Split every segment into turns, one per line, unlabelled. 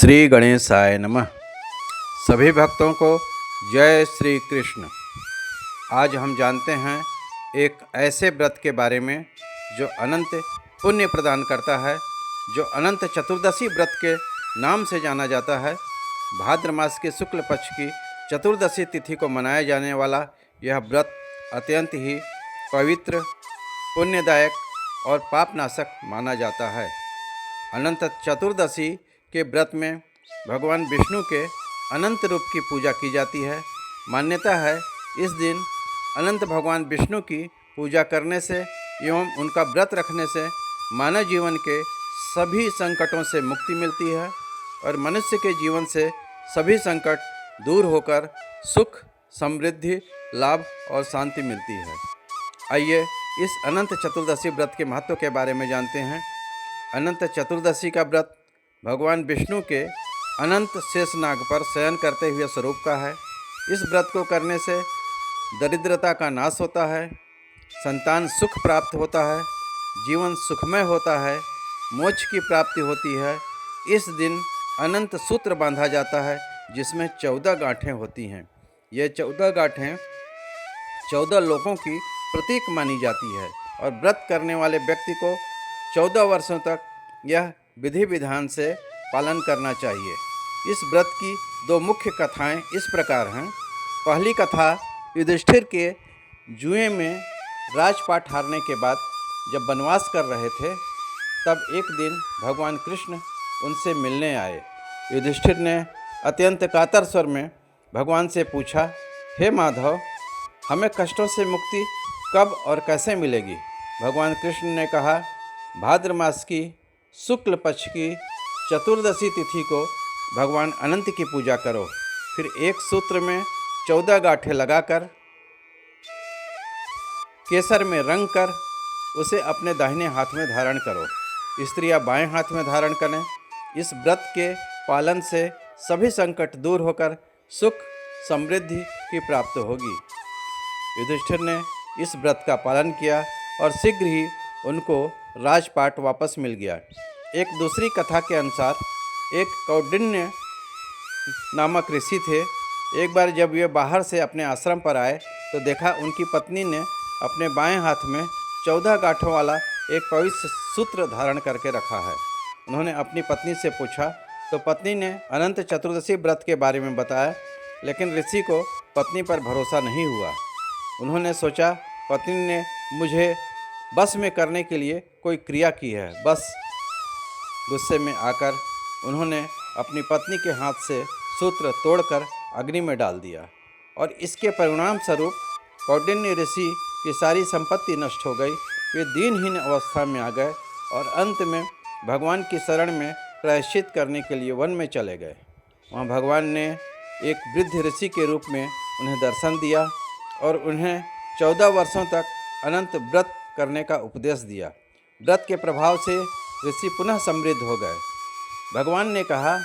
श्री गणेशाय नमः। सभी भक्तों को जय श्री कृष्ण। आज हम जानते हैं एक ऐसे व्रत के बारे में जो अनंत पुण्य प्रदान करता है, जो अनंत चतुर्दशी व्रत के नाम से जाना जाता है। भाद्र मास के शुक्ल पक्ष की चतुर्दशी तिथि को मनाया जाने वाला यह व्रत अत्यंत ही पवित्र, पुण्यदायक और पापनाशक माना जाता है। अनंत चतुर्दशी के व्रत में भगवान विष्णु के अनंत रूप की पूजा की जाती है। मान्यता है इस दिन अनंत भगवान विष्णु की पूजा करने से एवं उनका व्रत रखने से मानव जीवन के सभी संकटों से मुक्ति मिलती है और मनुष्य के जीवन से सभी संकट दूर होकर सुख, समृद्धि, लाभ और शांति मिलती है। आइए इस अनंत चतुर्दशी व्रत के महत्व के बारे में जानते हैं। अनंत चतुर्दशी का व्रत भगवान विष्णु के अनंत शेषनाग पर शयन करते हुए स्वरूप का है। इस व्रत को करने से दरिद्रता का नाश होता है, संतान सुख प्राप्त होता है, जीवन सुखमय होता है, मोक्ष की प्राप्ति होती है। इस दिन अनंत सूत्र बांधा जाता है जिसमें 14 गांठें होती हैं। ये 14 गांठें 14 लोकों की प्रतीक मानी जाती है और व्रत करने वाले व्यक्ति को 14 वर्षों तक यह विधि विधान से पालन करना चाहिए। इस व्रत की दो मुख्य कथाएं इस प्रकार हैं। पहली कथा, युधिष्ठिर के जुए में राजपाट हारने के बाद जब वनवास कर रहे थे, तब एक दिन भगवान कृष्ण उनसे मिलने आए। युधिष्ठिर ने अत्यंत कातर स्वर में भगवान से पूछा, हे माधव, हमें कष्टों से मुक्ति कब और कैसे मिलेगी? भगवान कृष्ण ने कहा, भाद्र मास की शुक्ल पक्ष की चतुर्दशी तिथि को भगवान अनंत की पूजा करो। फिर एक सूत्र में 14 गांठें लगाकर केसर में रंग कर उसे अपने दाहिने हाथ में धारण करो। स्त्रियां बाएं हाथ में धारण करें। इस व्रत के पालन से सभी संकट दूर होकर सुख, समृद्धि की प्राप्ति होगी। युधिष्ठिर ने इस व्रत का पालन किया और शीघ्र ही उनको राजपाट वापस मिल गया। एक दूसरी कथा के अनुसार एक कौंडिन्य नामक ऋषि थे। एक बार जब वे बाहर से अपने आश्रम पर आए तो देखा उनकी पत्नी ने अपने बाएं हाथ में 14 गांठों वाला एक पवित्र सूत्र धारण करके रखा है। उन्होंने अपनी पत्नी से पूछा तो पत्नी ने अनंत चतुर्दशी व्रत के बारे में बताया, लेकिन ऋषि को पत्नी पर भरोसा नहीं हुआ। उन्होंने सोचा पत्नी ने मुझे बस में करने के लिए कोई क्रिया की है। बस गुस्से में आकर उन्होंने अपनी पत्नी के हाथ से सूत्र तोड़कर अग्नि में डाल दिया और इसके परिणाम स्वरूप कौंडिन्य ऋषि की सारी संपत्ति नष्ट हो गई। वे दीनहीन अवस्था में आ गए और अंत में भगवान की शरण में प्रायश्चित करने के लिए वन में चले गए। वहाँ भगवान ने एक वृद्ध ऋषि के रूप में उन्हें दर्शन दिया और उन्हें 14 वर्षों तक अनंत व्रत करने का उपदेश दिया। व्रत के प्रभाव से ऋषि पुनः समृद्ध हो गए। भगवान ने कहा,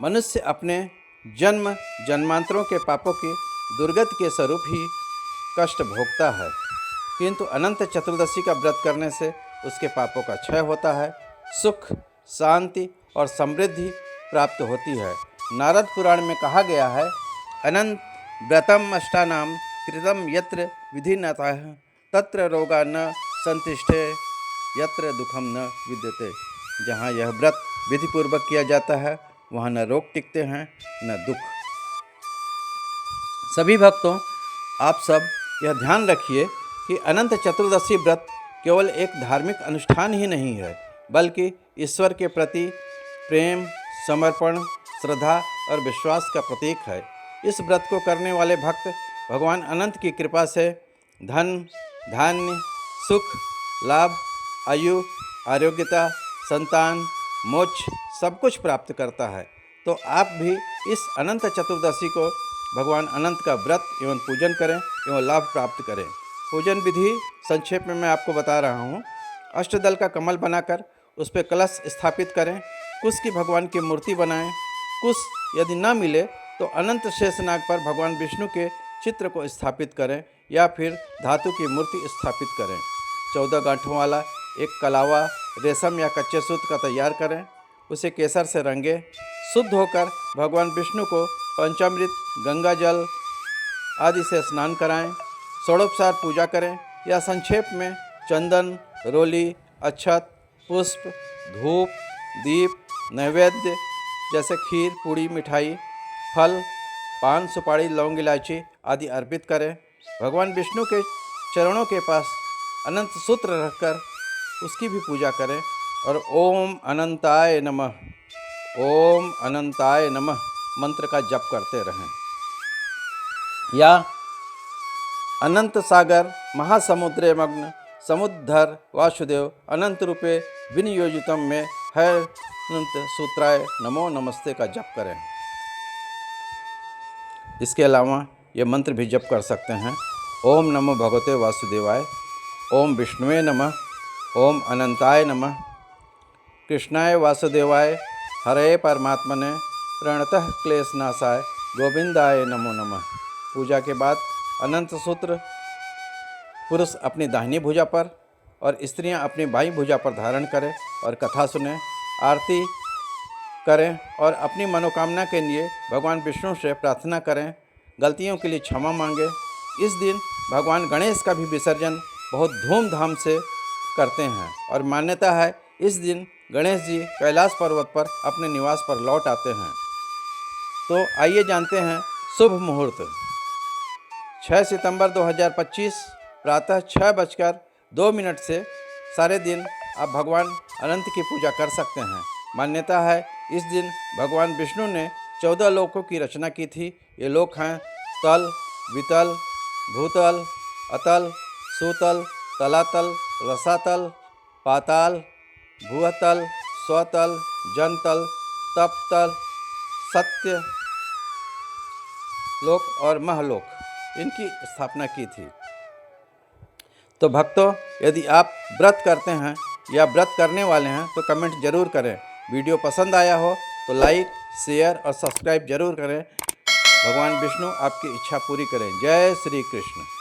मनुष्य अपने जन्म जन्मांतरों के पापों की दुर्गति के स्वरूप ही कष्ट भोगता है, किंतु अनंत चतुर्दशी का व्रत करने से उसके पापों का क्षय होता है, सुख, शांति और समृद्धि प्राप्त होती है। नारद पुराण में कहा गया है, अनंत व्रतम अष्टानाम कृतम यत्र विधिनतः तत्र रोगा न संतिष्ठे यत्र दुखम न विद्यते। जहाँ यह व्रत विधिपूर्वक किया जाता है वहाँ न रोग टिकते हैं न दुख। सभी भक्तों, आप सब यह ध्यान रखिए कि अनंत चतुर्दशी व्रत केवल एक धार्मिक अनुष्ठान ही नहीं है, बल्कि ईश्वर के प्रति प्रेम, समर्पण, श्रद्धा और विश्वास का प्रतीक है। इस व्रत को करने वाले भक्त भगवान अनंत की कृपा से धन, धान्य, सुख, लाभ, आयु, आरोग्यता, संतान, मोक्ष सब कुछ प्राप्त करता है। तो आप भी इस अनंत चतुर्दशी को भगवान अनंत का व्रत एवं पूजन करें एवं लाभ प्राप्त करें। पूजन विधि संक्षेप में मैं आपको बता रहा हूँ। अष्टदल का कमल बनाकर उस पर कलश स्थापित करें। कुश की भगवान की मूर्ति बनाएं। कुश यदि न मिले तो अनंत शेषनाग पर भगवान विष्णु के चित्र को स्थापित करें या फिर धातु की मूर्ति स्थापित करें। 14 गांठों वाला एक कलावा रेशम या कच्चे सूत का तैयार करें। उसे केसर से रंगे। शुद्ध होकर भगवान विष्णु को पंचामृत, गंगा जल आदि से स्नान कराएं। षोडोपचार पूजा करें या संक्षेप में चंदन, रोली, अक्षत, पुष्प, धूप, दीप, नैवेद्य जैसे खीर, पूड़ी, मिठाई, फल, पान, सुपारी, लौंग, इलायची आदि अर्पित करें। भगवान विष्णु के चरणों के पास अनंत सूत्र रखकर उसकी भी पूजा करें और ओम अनंताय नमः, ओम अनंताय नमः मंत्र का जप करते रहें। या अनंत सागर महासमुद्रे मग्न समुद्धर वासुदेव अनंत रूपे विनियोजितम में है अनंत सूत्राय नमो नमस्ते का जप करें। इसके अलावा ये मंत्र भी जप कर सकते हैं। ओम नमो भगवते वासुदेवाय, ओम विष्णुवे नमः, ओम अनंताय नमः, कृष्णाय वासुदेवाय, हरे परमात्मने, प्रणतः क्लेशनाशाय, गोविंदाय नमो नमः। पूजा के बाद अनंत सूत्र पुरुष अपनी दाहिनी भुजा पर और स्त्रियां अपनी बाईं भुजा पर धारण करें और कथा सुनें, आरती करें और अपनी मनोकामना के लिए भगवान विष्णु से प्रार्थना करें। गलतियों के लिए क्षमा मांगें। इस दिन भगवान गणेश का भी विसर्जन बहुत धूमधाम से करते हैं और मान्यता है इस दिन गणेश जी कैलाश पर्वत पर अपने निवास पर लौट आते हैं। तो आइए जानते हैं शुभ मुहूर्त। 6 सितंबर 2025 प्रातः 6:02 से सारे दिन आप भगवान अनंत की पूजा कर सकते हैं। मान्यता है इस दिन भगवान विष्णु ने 14 लोकों की रचना की थी। ये लोक हैं तल, वितल, भूतल, अतल, सुतल, तलातल, रसातल, पाताल, भूतल, स्वतल, जनतल, तपतल, सत्य लोक और महलोक, इनकी स्थापना की थी। तो भक्तों, यदि आप व्रत करते हैं या व्रत करने वाले हैं तो कमेंट जरूर करें। वीडियो पसंद आया हो तो लाइक, शेयर और सब्सक्राइब जरूर करें। भगवान विष्णु आपकी इच्छा पूरी करें। जय श्री कृष्ण।